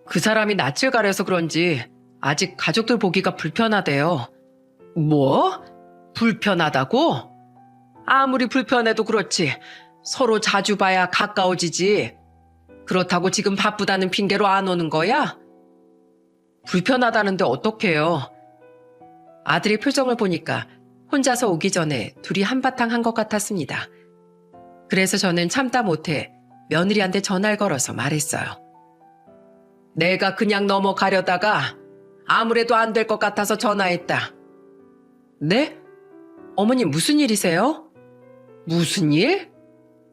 그 사람이 낯을 가려서 그런지 아직 가족들 보기가 불편하대요. 뭐? 불편하다고? 아무리 불편해도 그렇지. 서로 자주 봐야 가까워지지. 그렇다고 지금 바쁘다는 핑계로 안 오는 거야? 불편하다는데 어떡해요? 아들의 표정을 보니까 혼자서 오기 전에 둘이 한바탕 한 것 같았습니다. 그래서 저는 참다 못해 며느리한테 전화를 걸어서 말했어요. 내가 그냥 넘어가려다가 아무래도 안 될 것 같아서 전화했다. 네? 어머님 무슨 일이세요? 무슨 일?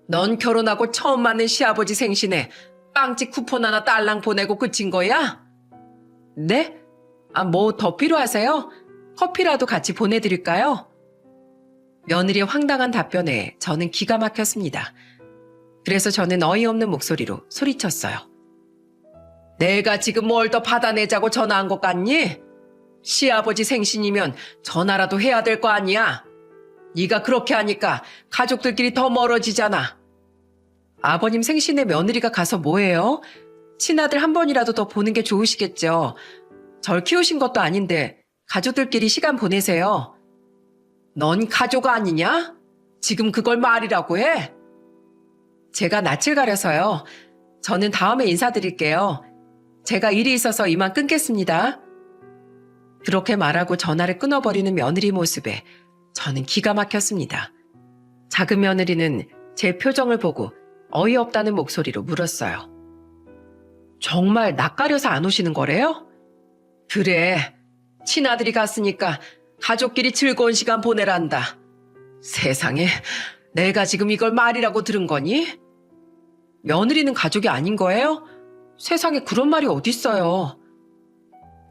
넌 결혼하고 처음 맞는 시아버지 생신에 빵집 쿠폰 하나 딸랑 보내고 그친 거야? 네? 아, 뭐 더 필요하세요? 커피라도 같이 보내드릴까요? 며느리의 황당한 답변에 저는 기가 막혔습니다. 그래서 저는 어이없는 목소리로 소리쳤어요. 내가 지금 뭘 더 받아내자고 전화한 것 같니? 시아버지 생신이면 전화라도 해야 될 거 아니야? 네가 그렇게 하니까 가족들끼리 더 멀어지잖아. 아버님 생신에 며느리가 가서 뭐해요? 친아들 한 번이라도 더 보는 게 좋으시겠죠. 절 키우신 것도 아닌데 가족들끼리 시간 보내세요. 넌 가족 아니냐? 지금 그걸 말이라고 해? 제가 낯을 가려서요. 저는 다음에 인사드릴게요. 제가 일이 있어서 이만 끊겠습니다. 그렇게 말하고 전화를 끊어버리는 며느리 모습에 저는 기가 막혔습니다. 작은 며느리는 제 표정을 보고 어이없다는 목소리로 물었어요. 정말 낯가려서 안 오시는 거래요? 그래, 친아들이 갔으니까 가족끼리 즐거운 시간 보내란다. 세상에, 내가 지금 이걸 말이라고 들은 거니? 며느리는 가족이 아닌 거예요? 세상에 그런 말이 어딨어요.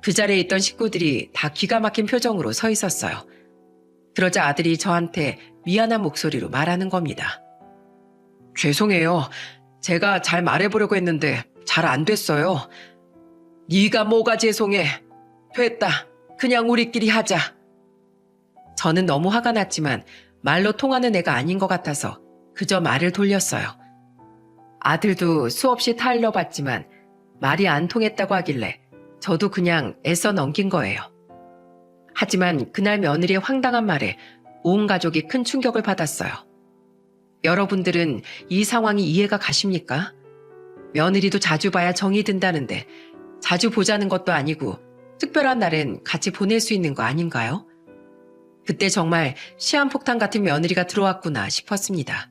그 자리에 있던 식구들이 다 기가 막힌 표정으로 서 있었어요. 그러자 아들이 저한테 미안한 목소리로 말하는 겁니다. 죄송해요. 제가 잘 말해보려고 했는데 잘 안 됐어요. 네가 뭐가 죄송해. 됐다. 그냥 우리끼리 하자. 저는 너무 화가 났지만 말로 통하는 애가 아닌 것 같아서 그저 말을 돌렸어요. 아들도 수없이 타일러봤지만 말이 안 통했다고 하길래 저도 그냥 애써 넘긴 거예요. 하지만 그날 며느리의 황당한 말에 온 가족이 큰 충격을 받았어요. 여러분들은 이 상황이 이해가 가십니까? 며느리도 자주 봐야 정이 든다는데 자주 보자는 것도 아니고 특별한 날엔 같이 보낼 수 있는 거 아닌가요? 그때 정말 시한폭탄 같은 며느리가 들어왔구나 싶었습니다.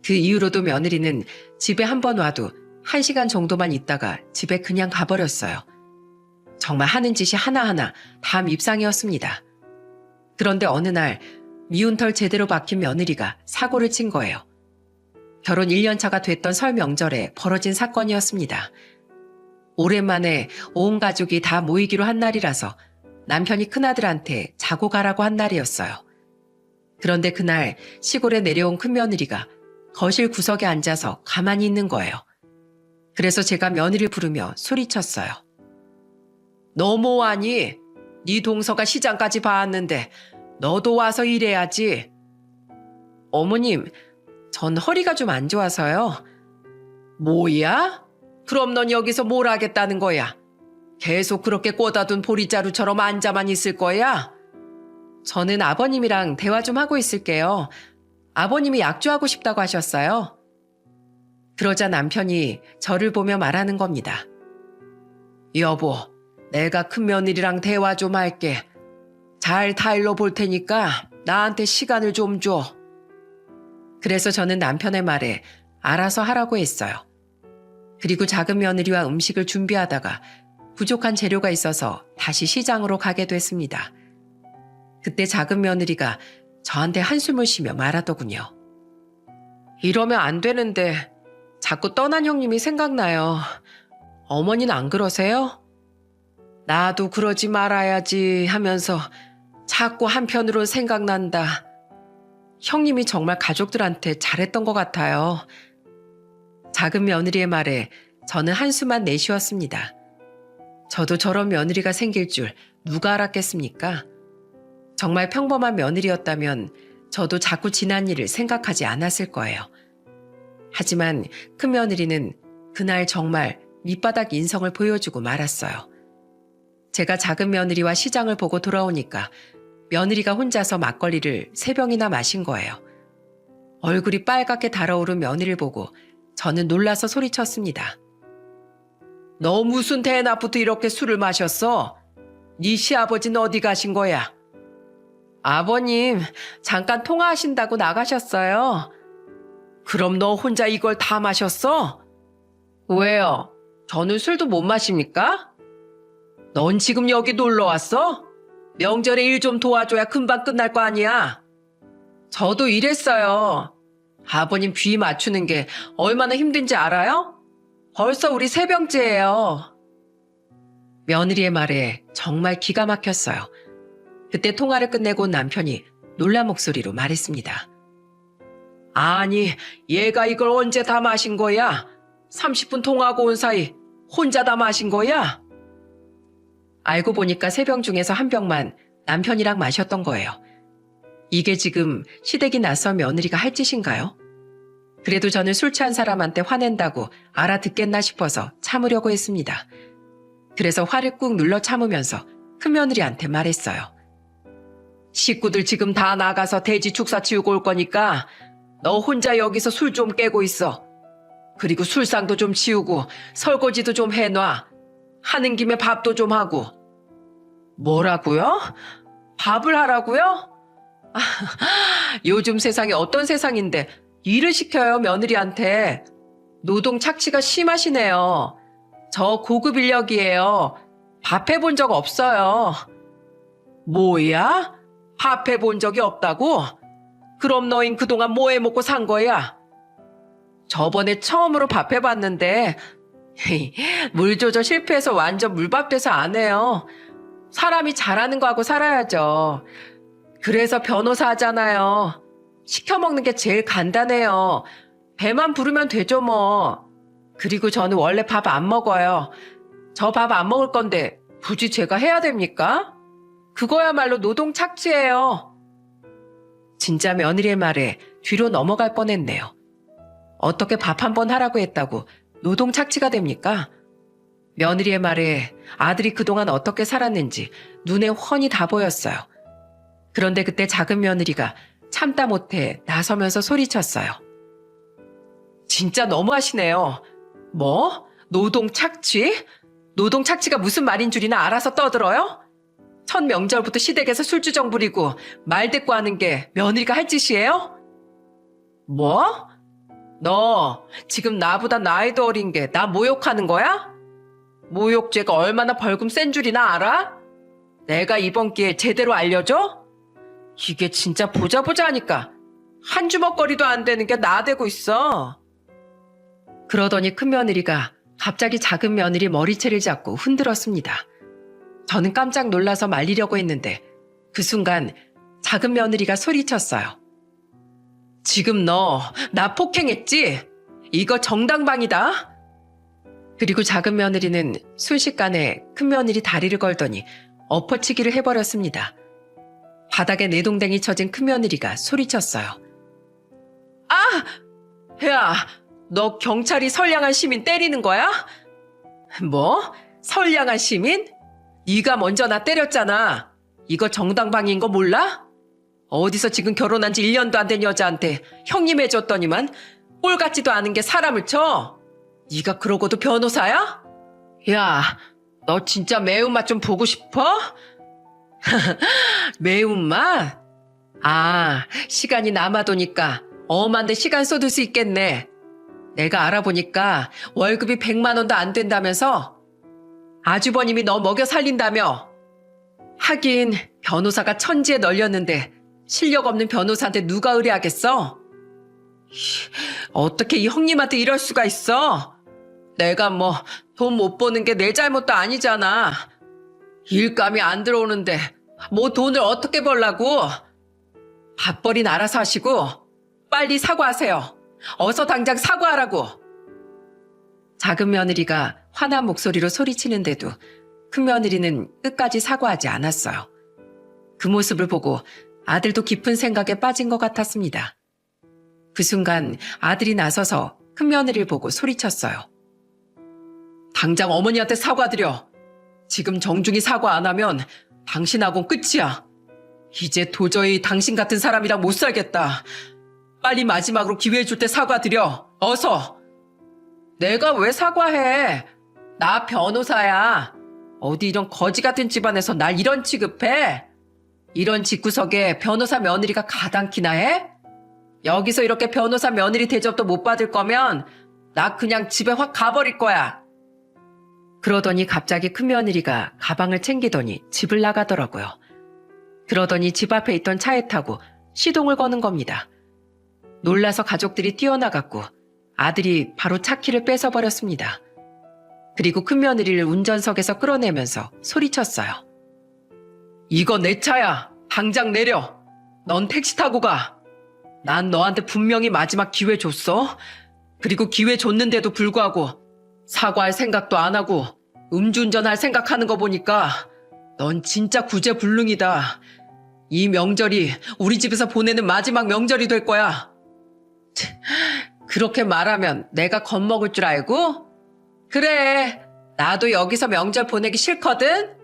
그 이후로도 며느리는 집에 한 번 와도 1시간 정도만 있다가 집에 그냥 가버렸어요. 정말 하는 짓이 하나하나 다 밉상이었습니다. 그런데 어느 날 미운 털 제대로 박힌 며느리가 사고를 친 거예요. 결혼 1년 차가 됐던 설 명절에 벌어진 사건이었습니다. 오랜만에 온 가족이 다 모이기로 한 날이라서 남편이 큰아들한테 자고 가라고 한 날이었어요. 그런데 그날 시골에 내려온 큰며느리가 거실 구석에 앉아서 가만히 있는 거예요. 그래서 제가 며느리를 부르며 소리쳤어요. 너 뭐하니? 네 동서가 시장까지 봐왔는데 너도 와서 일해야지. 어머님, 전 허리가 좀 안 좋아서요. 뭐야? 그럼 넌 여기서 뭘 하겠다는 거야? 계속 그렇게 꽂아둔 보리자루처럼 앉아만 있을 거야? 저는 아버님이랑 대화 좀 하고 있을게요. 아버님이 약주하고 싶다고 하셨어요. 그러자 남편이 저를 보며 말하는 겁니다. 여보, 내가 큰며느리랑 대화 좀 할게. 잘 타일러 볼 테니까 나한테 시간을 좀 줘. 그래서 저는 남편의 말에 알아서 하라고 했어요. 그리고 작은 며느리와 음식을 준비하다가 부족한 재료가 있어서 다시 시장으로 가게 됐습니다. 그때 작은 며느리가 저한테 한숨을 쉬며 말하더군요. 이러면 안 되는데 자꾸 떠난 형님이 생각나요. 어머니는 안 그러세요? 나도 그러지 말아야지 하면서 자꾸 한편으론 생각난다. 형님이 정말 가족들한테 잘했던 것 같아요. 작은 며느리의 말에 저는 한숨만 내쉬었습니다. 저도 저런 며느리가 생길 줄 누가 알았겠습니까? 정말 평범한 며느리였다면 저도 자꾸 지난 일을 생각하지 않았을 거예요. 하지만 큰 며느리는 그날 정말 밑바닥 인성을 보여주고 말았어요. 제가 작은 며느리와 시장을 보고 돌아오니까 며느리가 혼자서 막걸리를 3병이나 마신 거예요. 얼굴이 빨갛게 달아오른 며느리를 보고 저는 놀라서 소리쳤습니다. 너 무슨 대낮부터 이렇게 술을 마셨어? 네 시아버지는 어디 가신 거야? 아버님, 잠깐 통화하신다고 나가셨어요. 그럼 너 혼자 이걸 다 마셨어? 왜요? 저는 술도 못 마십니까? 넌 지금 여기 놀러 왔어? 명절에 일 좀 도와줘야 금방 끝날 거 아니야. 저도 일했어요. 아버님 귀 맞추는 게 얼마나 힘든지 알아요? 벌써 우리 3병째예요. 며느리의 말에 정말 기가 막혔어요. 그때 통화를 끝내고 온 남편이 놀란 목소리로 말했습니다. 아니, 얘가 이걸 언제 다 마신 거야? 30분 통화하고 온 사이 혼자 다 마신 거야? 알고 보니까 3병 중에서 1병만 남편이랑 마셨던 거예요. 이게 지금 시댁이 낯선 며느리가 할 짓인가요? 그래도 저는 술 취한 사람한테 화낸다고 알아듣겠나 싶어서 참으려고 했습니다. 그래서 화를 꾹 눌러 참으면서 큰며느리한테 말했어요. 식구들 지금 다 나가서 돼지 축사 치우고 올 거니까 너 혼자 여기서 술 좀 깨고 있어. 그리고 술상도 좀 치우고 설거지도 좀 해놔. 하는 김에 밥도 좀 하고. 뭐라고요? 밥을 하라고요? 요즘 세상이 어떤 세상인데 일을 시켜요, 며느리한테. 노동 착취가 심하시네요. 저 고급 인력이에요. 밥 해본 적 없어요. 뭐야? 밥 해본 적이 없다고? 그럼 너흰 그동안 뭐 해먹고 산 거야? 저번에 처음으로 밥 해봤는데 물 조절 실패해서 완전 물밥 돼서 안 해요. 사람이 잘하는 거 하고 살아야죠. 그래서 변호사 하잖아요. 시켜 먹는 게 제일 간단해요. 배만 부르면 되죠 뭐. 그리고 저는 원래 밥 안 먹어요. 저 밥 안 먹을 건데 굳이 제가 해야 됩니까? 그거야말로 노동 착취예요. 진짜 며느리의 말에 뒤로 넘어갈 뻔했네요. 어떻게 밥 한 번 하라고 했다고 노동 착취가 됩니까? 며느리의 말에 아들이 그동안 어떻게 살았는지 눈에 훤히 다 보였어요. 그런데 그때 작은 며느리가 참다 못해 나서면서 소리쳤어요. 진짜 너무하시네요. 뭐? 노동 착취? 노동 착취가 무슨 말인 줄이나 알아서 떠들어요? 첫 명절부터 시댁에서 술주정 부리고 말대꾸하는 게 며느리가 할 짓이에요? 뭐? 너 지금 나보다 나이도 어린 게 나 모욕하는 거야? 모욕죄가 얼마나 벌금 센 줄이나 알아? 내가 이번 기회에 제대로 알려줘? 이게 진짜 보자 하니까 한 주먹거리도 안 되는 게 나대고 있어. 그러더니 큰 며느리가 갑자기 작은 며느리 머리채를 잡고 흔들었습니다. 저는 깜짝 놀라서 말리려고 했는데 그 순간 작은 며느리가 소리쳤어요. 지금 너 나 폭행했지? 이거 정당방위다. 그리고 작은 며느리는 순식간에 큰 며느리 다리를 걸더니 엎어치기를 해버렸습니다. 바닥에 내동댕이 쳐진 큰 며느리가 소리쳤어요. 아! 야, 너 경찰이 선량한 시민 때리는 거야? 뭐? 선량한 시민? 네가 먼저 나 때렸잖아. 이거 정당방위인 거 몰라? 어디서 지금 결혼한 지 1년도 안 된 여자한테 형님 해줬더니만 꼴 같지도 않은 게 사람을 쳐? 네가 그러고도 변호사야? 야, 너 진짜 매운맛 좀 보고 싶어? 매운맛? 아, 시간이 남아도니까 엄한데 시간 쏟을 수 있겠네. 내가 알아보니까 월급이 100만 원도 안 된다면서? 아주버님이 너 먹여 살린다며? 하긴 변호사가 천지에 널렸는데 실력 없는 변호사한테 누가 의뢰하겠어? 어떻게 이 형님한테 이럴 수가 있어? 내가 뭐 돈 못 버는 게 내 잘못도 아니잖아. 일감이 안 들어오는데 뭐 돈을 어떻게 벌라고? 밥벌이는 알아서 하시고 빨리 사과하세요. 어서 당장 사과하라고. 작은 며느리가 화난 목소리로 소리치는데도 큰 며느리는 끝까지 사과하지 않았어요. 그 모습을 보고 아들도 깊은 생각에 빠진 것 같았습니다. 그 순간 아들이 나서서 큰 며느리를 보고 소리쳤어요. 당장 어머니한테 사과드려. 지금 정중히 사과 안 하면 당신하고는 끝이야. 이제 도저히 당신 같은 사람이랑 못 살겠다. 빨리 마지막으로 기회 줄 때 사과드려. 어서. 내가 왜 사과해? 나 변호사야. 어디 이런 거지 같은 집안에서 날 이런 취급해? 이런 집구석에 변호사 며느리가 가당키나 해? 여기서 이렇게 변호사 며느리 대접도 못 받을 거면 나 그냥 집에 확 가버릴 거야. 그러더니 갑자기 큰 며느리가 가방을 챙기더니 집을 나가더라고요. 그러더니 집 앞에 있던 차에 타고 시동을 거는 겁니다. 놀라서 가족들이 뛰어나갔고 아들이 바로 차 키를 뺏어버렸습니다. 그리고 큰 며느리를 운전석에서 끌어내면서 소리쳤어요. 이거 내 차야. 당장 내려. 넌 택시 타고 가. 난 너한테 분명히 마지막 기회 줬어. 그리고 기회 줬는데도 불구하고 사과할 생각도 안 하고 음주운전할 생각하는 거 보니까 넌 진짜 구제불능이다. 이 명절이 우리 집에서 보내는 마지막 명절이 될 거야. 그렇게 말하면 내가 겁먹을 줄 알고? 그래, 나도 여기서 명절 보내기 싫거든?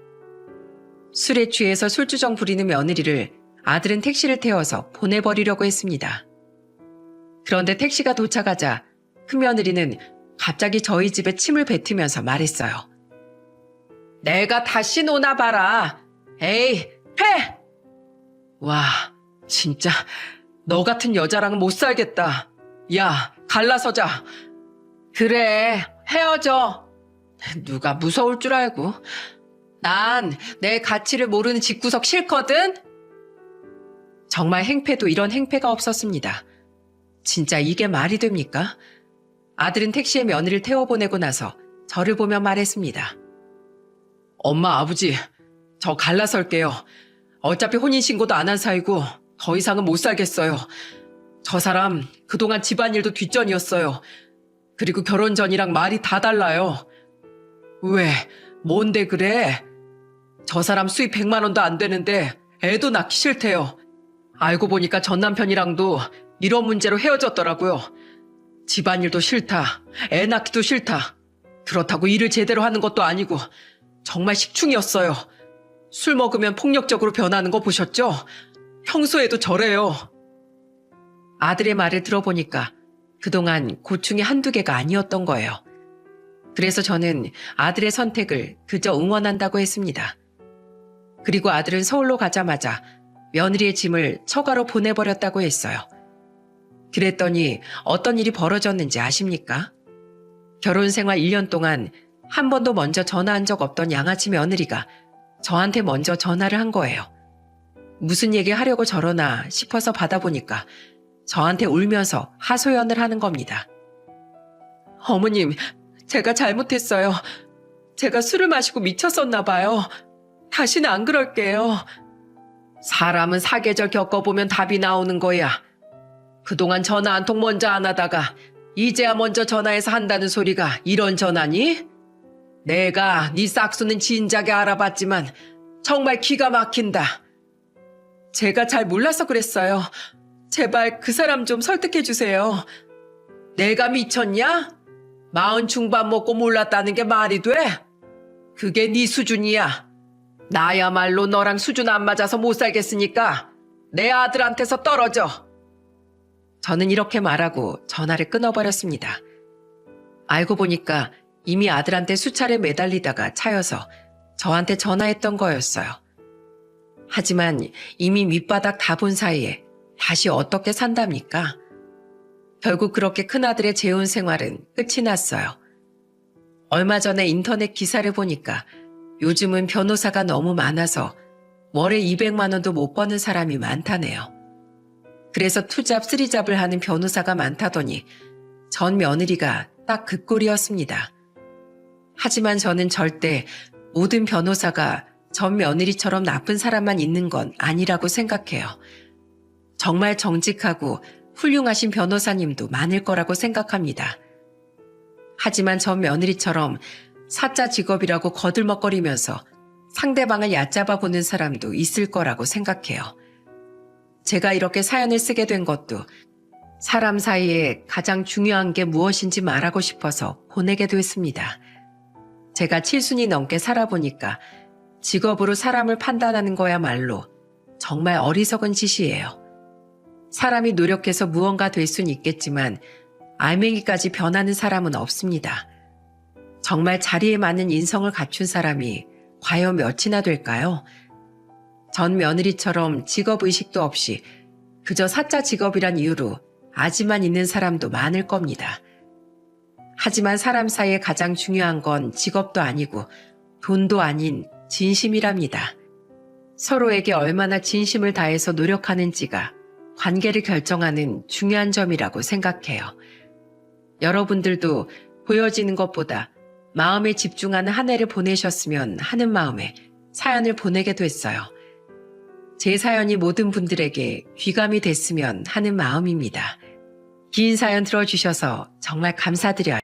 술에 취해서 술주정 부리는 며느리를 아들은 택시를 태워서 보내버리려고 했습니다. 그런데 택시가 도착하자 큰 며느리는 갑자기 저희 집에 침을 뱉으면서 말했어요. 내가 다시 노나 봐라. 에이, 패! 와, 진짜 너 같은 여자랑은 못 살겠다. 야, 갈라서자. 그래, 헤어져. 누가 무서울 줄 알고. 난 내 가치를 모르는 집구석 싫거든? 정말 행패도 이런 행패가 없었습니다. 진짜 이게 말이 됩니까? 아들은 택시에 며느리를 태워보내고 나서 저를 보며 말했습니다. 엄마, 아버지, 저 갈라설게요. 어차피 혼인신고도 안 한 사이고 더 이상은 못 살겠어요. 저 사람 그동안 집안일도 뒷전이었어요. 그리고 결혼 전이랑 말이 다 달라요. 왜? 뭔데 그래? 저 사람 수입 100만 원도 안 되는데 애도 낳기 싫대요. 알고 보니까 전 남편이랑도 이런 문제로 헤어졌더라고요. 집안일도 싫다. 애 낳기도 싫다. 그렇다고 일을 제대로 하는 것도 아니고 정말 식충이었어요. 술 먹으면 폭력적으로 변하는 거 보셨죠? 평소에도 저래요. 아들의 말을 들어보니까 그동안 고충이 한두 개가 아니었던 거예요. 그래서 저는 아들의 선택을 그저 응원한다고 했습니다. 그리고 아들은 서울로 가자마자 며느리의 짐을 처가로 보내버렸다고 했어요. 그랬더니 어떤 일이 벌어졌는지 아십니까? 결혼 생활 1년 동안 한 번도 먼저 전화한 적 없던 양아치 며느리가 저한테 먼저 전화를 한 거예요. 무슨 얘기 하려고 저러나 싶어서 받아보니까 저한테 울면서 하소연을 하는 겁니다. 어머님, 제가 잘못했어요. 제가 술을 마시고 미쳤었나 봐요. 다시는 안 그럴게요. 사람은 사계절 겪어보면 답이 나오는 거야. 그동안 전화 한 통 먼저 안 하다가 이제야 먼저 전화해서 한다는 소리가 이런 전화니? 내가 네 싹수는 진작에 알아봤지만 정말 기가 막힌다. 제가 잘 몰라서 그랬어요. 제발 그 사람 좀 설득해 주세요. 내가 미쳤냐? 40 중반 먹고 몰랐다는 게 말이 돼? 그게 네 수준이야. 나야말로 너랑 수준 안 맞아서 못 살겠으니까 내 아들한테서 떨어져. 저는 이렇게 말하고 전화를 끊어버렸습니다. 알고 보니까 이미 아들한테 수차례 매달리다가 차여서 저한테 전화했던 거였어요. 하지만 이미 밑바닥 다 본 사이에 다시 어떻게 산답니까? 결국 그렇게 큰아들의 재혼 생활은 끝이 났어요. 얼마 전에 인터넷 기사를 보니까 요즘은 변호사가 너무 많아서 월에 200만 원도 못 버는 사람이 많다네요. 그래서 투잡, 쓰리잡을 하는 변호사가 많다더니 전 며느리가 딱 그 꼴이었습니다. 하지만 저는 절대 모든 변호사가 전 며느리처럼 나쁜 사람만 있는 건 아니라고 생각해요. 정말 정직하고 훌륭하신 변호사님도 많을 거라고 생각합니다. 하지만 전 며느리처럼 사자 직업이라고 거들먹거리면서 상대방을 얕잡아 보는 사람도 있을 거라고 생각해요. 제가 이렇게 사연을 쓰게 된 것도 사람 사이에 가장 중요한 게 무엇인지 말하고 싶어서 보내게 됐습니다. 제가 7순이 넘게 살아보니까 직업으로 사람을 판단하는 거야말로 정말 어리석은 짓이에요. 사람이 노력해서 무언가 될 수는 있겠지만 알맹이까지 변하는 사람은 없습니다. 정말 자리에 맞는 인성을 갖춘 사람이 과연 몇이나 될까요? 전 며느리처럼 직업의식도 없이 그저 사자 직업이란 이유로 아지만 있는 사람도 많을 겁니다. 하지만 사람 사이에 가장 중요한 건 직업도 아니고 돈도 아닌 진심이랍니다. 서로에게 얼마나 진심을 다해서 노력하는지가 관계를 결정하는 중요한 점이라고 생각해요. 여러분들도 보여지는 것보다 마음에 집중하는 한 해를 보내셨으면 하는 마음에 사연을 보내게 됐어요. 제 사연이 모든 분들에게 귀감이 됐으면 하는 마음입니다. 긴 사연 들어주셔서 정말 감사드려요.